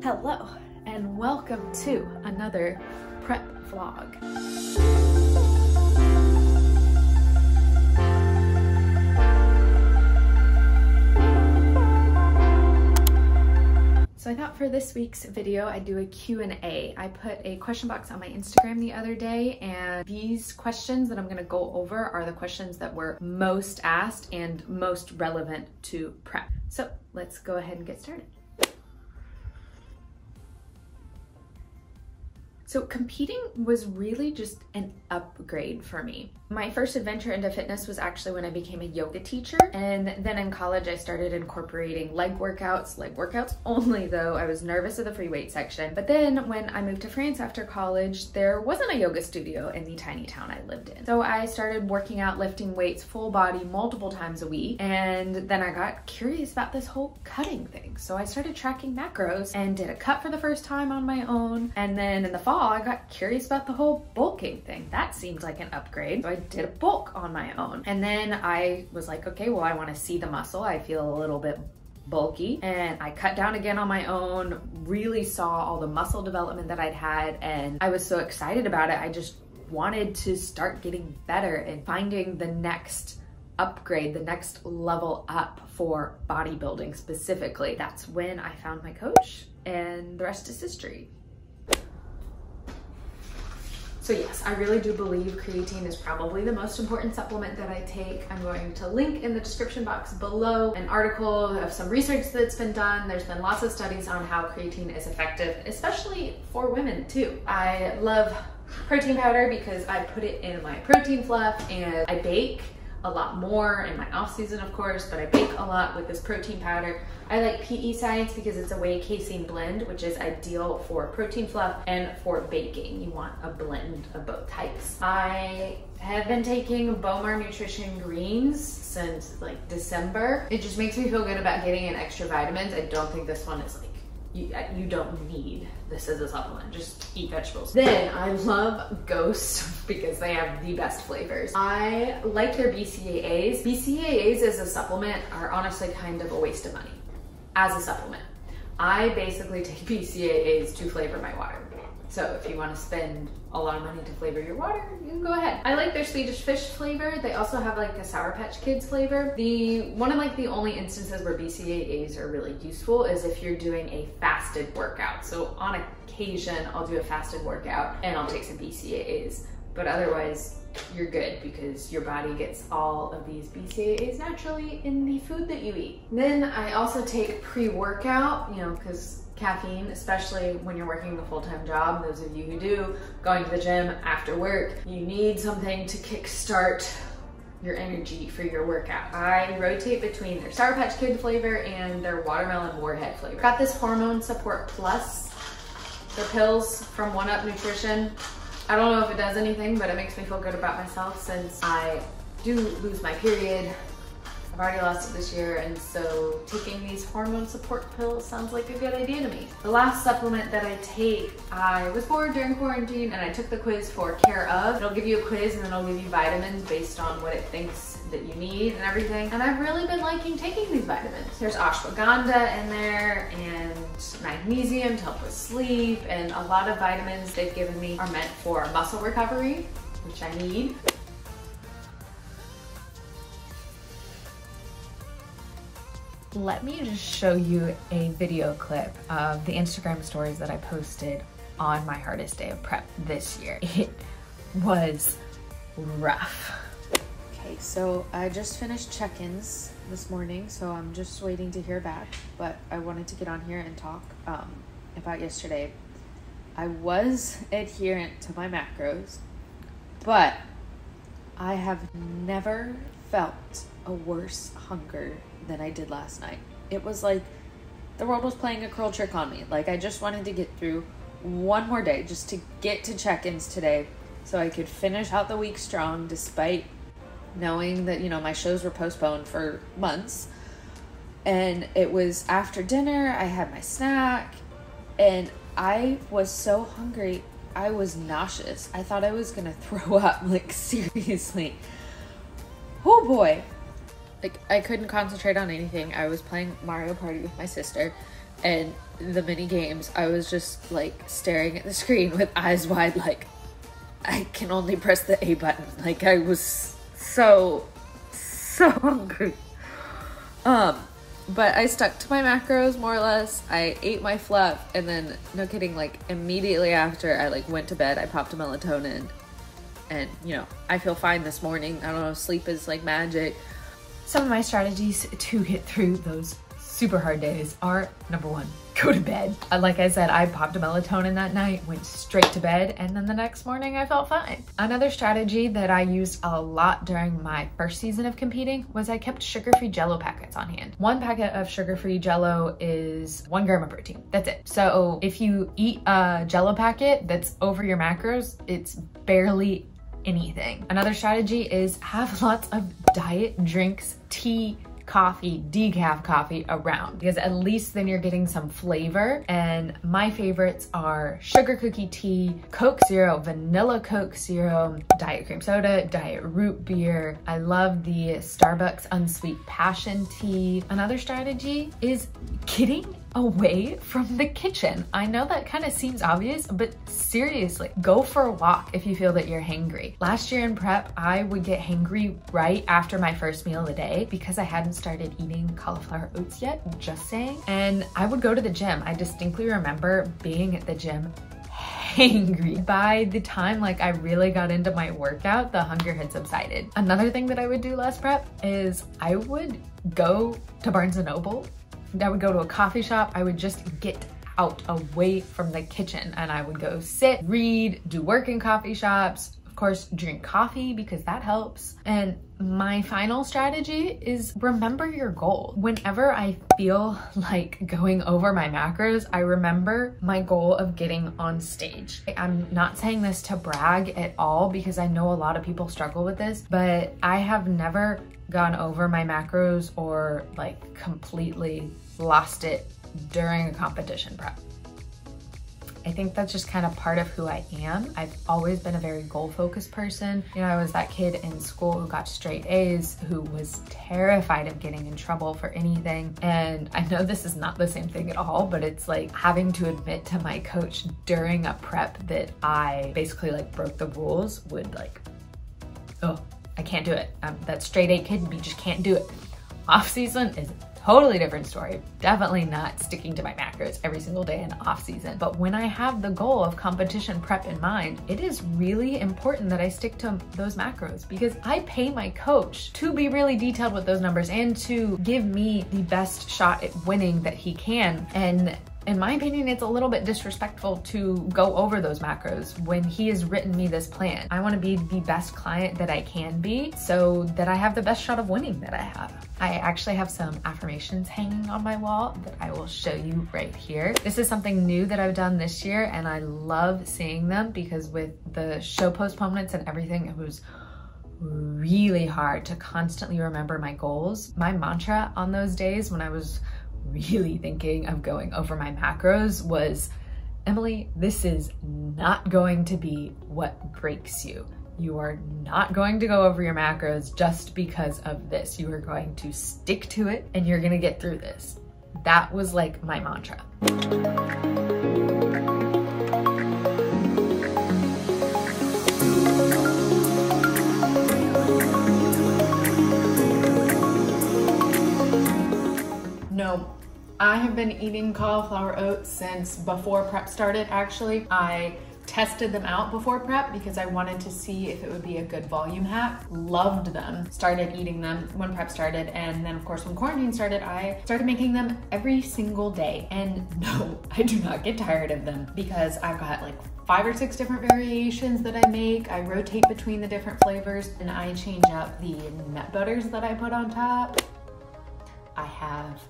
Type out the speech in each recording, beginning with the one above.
Hello, and welcome to another prep vlog. So I thought for this week's video, I'd do a Q&A. I put a question box on my Instagram the other day, and these questions that I'm gonna go over are the questions that were most asked and most relevant to prep. So let's go ahead and get started. So competing was really just an upgrade for me. My first adventure into fitness was actually when I became a yoga teacher. And then in college, I started incorporating leg workouts only though. I was nervous of the free weight section. But then when I moved to France after college, there wasn't a yoga studio in the tiny town I lived in. So I started working out, lifting weights, full body, multiple times a week. And then I got curious about this whole cutting thing. So I started tracking macros and did a cut for the first time on my own. And then in the fall, I got curious about the whole bulking thing. That seemed like an upgrade. So I did a bulk on my own. And then I was like, okay, well, I want to see the muscle. I feel a little bit bulky. And I cut down again on my own, really saw all the muscle development that I'd had. And I was so excited about it. I just wanted to start getting better and finding the next upgrade, the next level up for bodybuilding specifically. That's when I found my coach, and the rest is history. So yes, I really do believe creatine is probably the most important supplement that I take. I'm going to link in the description box below an article of some research that's been done. There's been lots of studies on how creatine is effective, especially for women too. I love protein powder because I put it in my protein fluff, and I bake a lot more in my off season, of course, but I bake a lot with this protein powder. I like PE Science because it's a whey casein blend, which is ideal for protein fluff and for baking. You want a blend of both types. I have been taking Bikini Nutrition greens since like December. It just makes me feel good about getting in extra vitamins. I don't think this one is like, you don't need this as a supplement, just eat vegetables. Then I love Ghost because they have the best flavors. I like their BCAAs. BCAAs as a supplement are honestly kind of a waste of money as a supplement. I basically take BCAAs to flavor my water. So if you want to spend a lot of money to flavor your water, you can go ahead. I like their Swedish fish flavor. They also have like a Sour Patch Kids flavor. One of like the only instances where BCAAs are really useful is if you're doing a fasted workout. So on occasion, I'll do a fasted workout and I'll take some BCAAs, but otherwise you're good because your body gets all of these BCAAs naturally in the food that you eat. Then I also take pre-workout, you know, because caffeine, especially when you're working a full-time job, those of you who do, going to the gym after work, you need something to kickstart your energy for your workout. I rotate between their Sour Patch Kid flavor and their Watermelon Warhead flavor. Got this Hormone Support Plus, the pills from OneUp Nutrition. I don't know if it does anything, but it makes me feel good about myself since I do lose my period. I've already lost it this year, and so taking these hormone support pills sounds like a good idea to me. The last supplement that I take, I was bored during quarantine and I took the quiz for Care Of. It'll give you a quiz and then it'll give you vitamins based on what it thinks that you need and everything. And I've really been liking taking these vitamins. There's ashwagandha in there and magnesium to help with sleep, and a lot of vitamins they've given me are meant for muscle recovery, which I need. Let me just show you a video clip of the Instagram stories that I posted on my hardest day of prep this year. It was rough. Okay, so I just finished check-ins this morning, so I'm just waiting to hear back, but I wanted to get on here and talk about yesterday. I was adherent to my macros, but I have never felt a worse hunger than I did last night. It was like the world was playing a cruel trick on me. Like I just wanted to get through one more day just to get to check-ins today so I could finish out the week strong despite knowing that, you know, my shows were postponed for months. And it was after dinner, I had my snack, and I was so hungry. I was nauseous. I thought I was gonna throw up, like seriously. Oh boy. Like, I couldn't concentrate on anything. I was playing Mario Party with my sister, and the mini games, I was just like staring at the screen with eyes wide, like I can only press the A button. Like I was so hungry. But I stuck to my macros more or less. I ate my fluff, and then, no kidding, like immediately after I like went to bed, I popped a melatonin, and you know, I feel fine this morning. I don't know, sleep is like magic. Some of my strategies to get through those super hard days are, number one, go to bed. Like I said, I popped a melatonin that night, went straight to bed, and then the next morning I felt fine. Another strategy that I used a lot during my first season of competing was I kept sugar-free Jell-O packets on hand. One packet of sugar-free Jell-O is 1 gram of protein. That's it. So if you eat a Jell-O packet that's over your macros, it's barely anything. Another strategy is have lots of diet drinks, tea, coffee, decaf coffee around, because at least then you're getting some flavor. And my favorites are sugar cookie tea, Coke Zero, vanilla Coke Zero, diet cream soda, diet root beer. I love the Starbucks unsweet passion tea. Another strategy is getting away from the kitchen. I know that kind of seems obvious, but seriously, go for a walk if you feel that you're hangry. Last year in prep, I would get hangry right after my first meal of the day because I hadn't started eating cauliflower oats yet, just saying. And I would go to the gym. I distinctly remember being at the gym hangry. By the time like I really got into my workout, the hunger had subsided. Another thing that I would do last prep is I would go to Barnes & Noble. I would go to a coffee shop. I would just get out away from the kitchen, and I would go sit, read, do work in coffee shops, of course, drink coffee because that helps. And my final strategy is remember your goal. Whenever I feel like going over my macros, I remember my goal of getting on stage. I'm not saying this to brag at all because I know a lot of people struggle with this, but I have never gone over my macros or like completely lost it during a competition prep. I think that's just kind of part of who I am. I've always been a very goal-focused person. You know, I was that kid in school who got straight A's, who was terrified of getting in trouble for anything. And I know this is not the same thing at all, but it's like having to admit to my coach during a prep that I basically like broke the rules would like, oh, I can't do it. That straight A kid, you just can't do it. Off season is totally different story. Definitely not sticking to my macros every single day in off season. But when I have the goal of competition prep in mind, it is really important that I stick to those macros because I pay my coach to be really detailed with those numbers and to give me the best shot at winning that he can. And in my opinion, it's a little bit disrespectful to go over those macros when he has written me this plan. I want to be the best client that I can be so that I have the best shot of winning that I have. I actually have some affirmations hanging on my wall that I will show you right here. This is something new that I've done this year and I love seeing them because with the show postponements and everything, it was really hard to constantly remember my goals. My mantra on those days when I was really thinking of going over my macros was, Emily, this is not going to be what breaks you. You are not going to go over your macros just because of this. You are going to stick to it and you're gonna get through this. That was like my mantra. No, I have been eating cauliflower oats since before prep started, actually. I tested them out before prep because I wanted to see if it would be a good volume hack. Loved them, started eating them when prep started, and then of course when quarantine started, I started making them every single day. And no, I do not get tired of them because I've got like 5 or 6 different variations that I make. I rotate between the different flavors and I change up the nut butters that I put on top. I have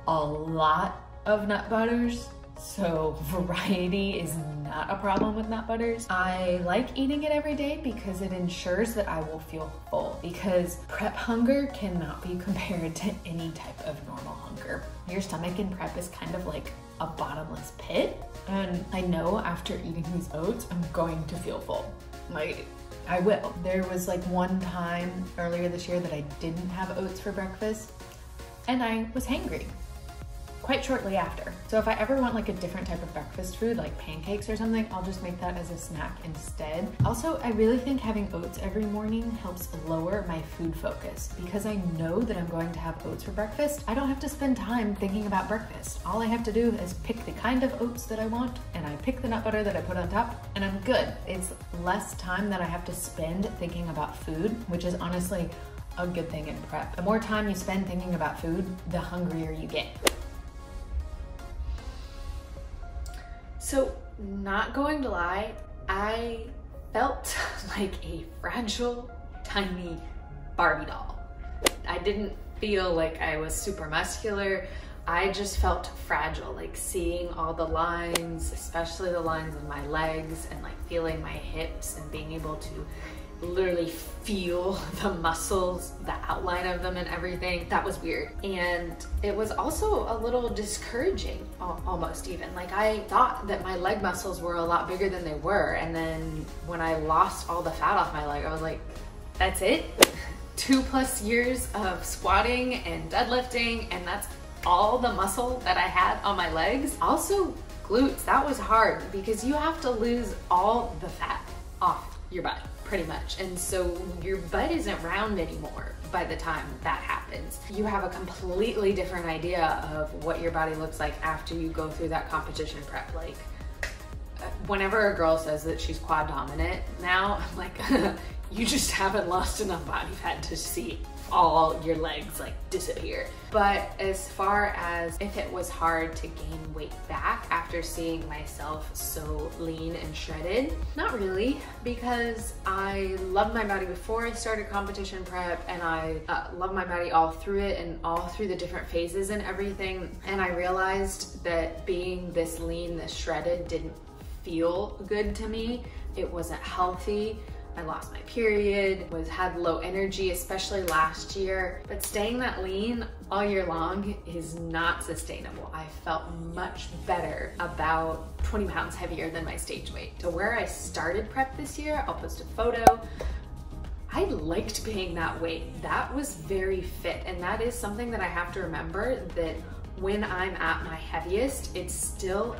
a lot of nut butters, so variety is not a problem with nut butters. I like eating it every day because it ensures that I will feel full, because prep hunger cannot be compared to any type of normal hunger. Your stomach in prep is kind of like a bottomless pit, and I know after eating these oats, I'm going to feel full. Like, I will. There was like one time earlier this year that I didn't have oats for breakfast, and I was hangry. quite shortly after. So if I ever want like a different type of breakfast food, like pancakes or something, I'll just make that as a snack instead. Also, I really think having oats every morning helps lower my food focus. Because I know that I'm going to have oats for breakfast, I don't have to spend time thinking about breakfast. All I have to do is pick the kind of oats that I want, and I pick the nut butter that I put on top, and I'm good. It's less time that I have to spend thinking about food, which is honestly a good thing in prep. The more time you spend thinking about food, the hungrier you get. So, not going to lie, I felt like a fragile, tiny Barbie doll. I didn't feel like I was super muscular. I just felt fragile, like seeing all the lines, especially the lines in my legs, and like feeling my hips and being able to literally feel the muscles, the outline of them and everything. That was weird. And it was also a little discouraging, almost even. Like I thought that my leg muscles were a lot bigger than they were. And then when I lost all the fat off my leg, I was like, that's it? 2+ years of squatting and deadlifting, and that's all the muscle that I had on my legs. Also glutes, that was hard because you have to lose all the fat off your butt, pretty much. And so your butt isn't round anymore by the time that happens. You have a completely different idea of what your body looks like after you go through that competition prep. Like, whenever a girl says that she's quad dominant now, I'm like, you just haven't lost enough body fat to see all your legs like disappear. But as far as if it was hard to gain weight back after seeing myself so lean and shredded, not really, because I loved my body before I started competition prep, and I loved my body all through it and all through the different phases and everything. And I realized that being this lean, this shredded didn't feel good to me. It wasn't healthy. I lost my period, had low energy, especially last year. But staying that lean all year long is not sustainable. I felt much better, about 20 pounds heavier than my stage weight. So where I started prep this year, I'll post a photo. I liked being that weight. That was very fit. And that is something that I have to remember, that when I'm at my heaviest, it's still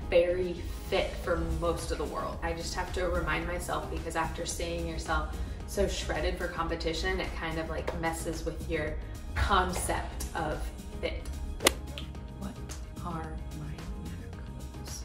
very fit for most of the world. I just have to remind myself, because after seeing yourself so shredded for competition, it kind of like messes with your concept of fit. What are my macros?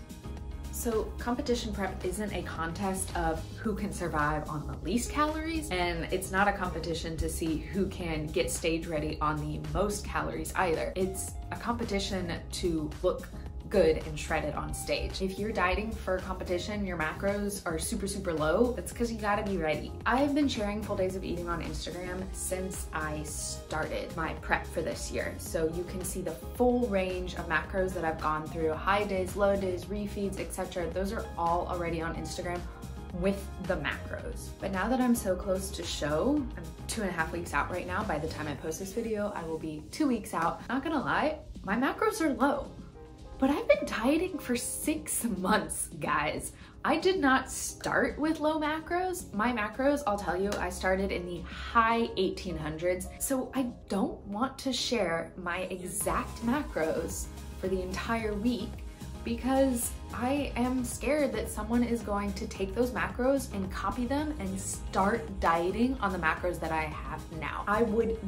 So competition prep isn't a contest of who can survive on the least calories, and it's not a competition to see who can get stage ready on the most calories either. It's a competition to look good and shredded on stage. If you're dieting for competition, your macros are super, super low, it's because you gotta be ready. I've been sharing full days of eating on Instagram since I started my prep for this year. So you can see the full range of macros that I've gone through, high days, low days, refeeds, etc. Those are all already on Instagram with the macros. But now that I'm so close to show, I'm 2.5 weeks out right now. By the time I post this video, I will be 2 weeks out. Not gonna lie, my macros are low. But I've been dieting for 6 months, guys. I did not start with low macros. My macros, I'll tell you, I started in the high 1800s. So I don't want to share my exact macros for the entire week, because I am scared that someone is going to take those macros and copy them and start dieting on the macros that I have now. I would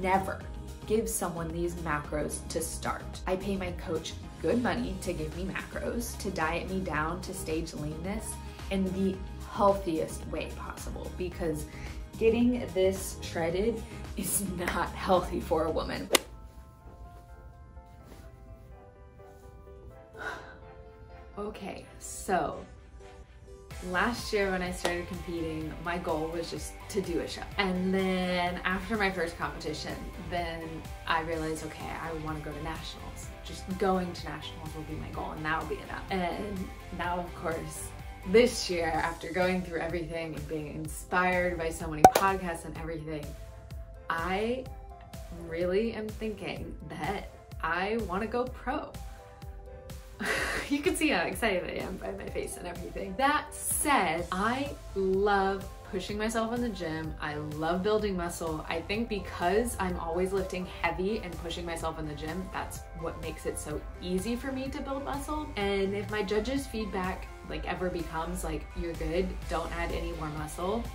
never give someone these macros to start. I pay my coach good money to give me macros, to diet me down to stage leanness in the healthiest way possible, because getting this shredded is not healthy for a woman. Okay, so last year when I started competing, my goal was just to do a show. And then after my first competition, then I realized, okay, I want to go to nationals. Just going to nationals will be my goal, and that will be enough. And now, of course, this year, after going through everything and being inspired by so many podcasts and everything, I really am thinking that I want to go pro. You can see how excited I am by my face and everything. That said, I love pushing myself in the gym. I love building muscle. I think because I'm always lifting heavy and pushing myself in the gym, that's what makes it so easy for me to build muscle. And if my judges' feedback like ever becomes like, you're good, don't add any more muscle,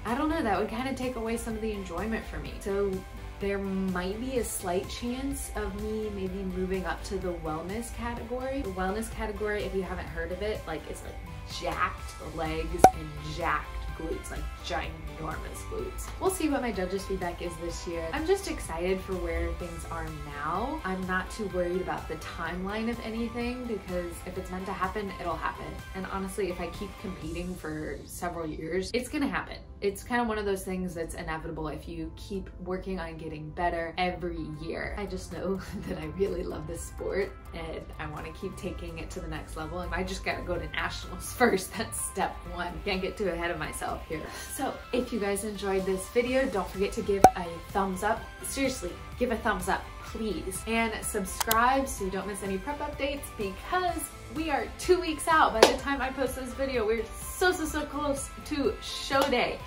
I don't know, that would kind of take away some of the enjoyment for me. So there might be a slight chance of me maybe moving up to the wellness category. The wellness category, if you haven't heard of it, like it's like jacked legs and jacked glutes, like ginormous glutes. We'll see what my judges' feedback is this year. I'm just excited for where things are now. I'm not too worried about the timeline of anything, because if it's meant to happen, it'll happen. And honestly, if I keep competing for several years, it's gonna happen. It's kind of one of those things that's inevitable if you keep working on getting better every year. I just know that I really love this sport and I want to keep taking it to the next level, and I just gotta go to nationals first. That's step one. Can't get too ahead of myself here. So if you guys enjoyed this video, don't forget to give a thumbs up. Seriously, give a thumbs up, please. And subscribe so you don't miss any prep updates, because we are 2 weeks out by the time I post this video. We're so close to show day.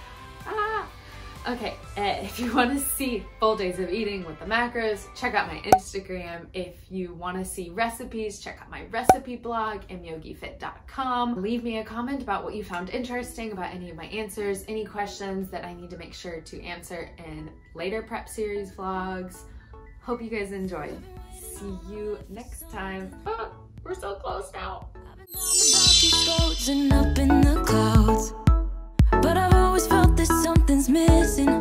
Okay, if you want to see full days of eating with the macros, check out my Instagram. If you want to see recipes, check out my recipe blog, emyogifit.com. Leave me a comment about what you found interesting about any of my answers, any questions that I need to make sure to answer in later prep series vlogs. Hope you guys enjoyed. See you next time. We're so close now. Roads and up in the clouds, but I've always felt that something's missing.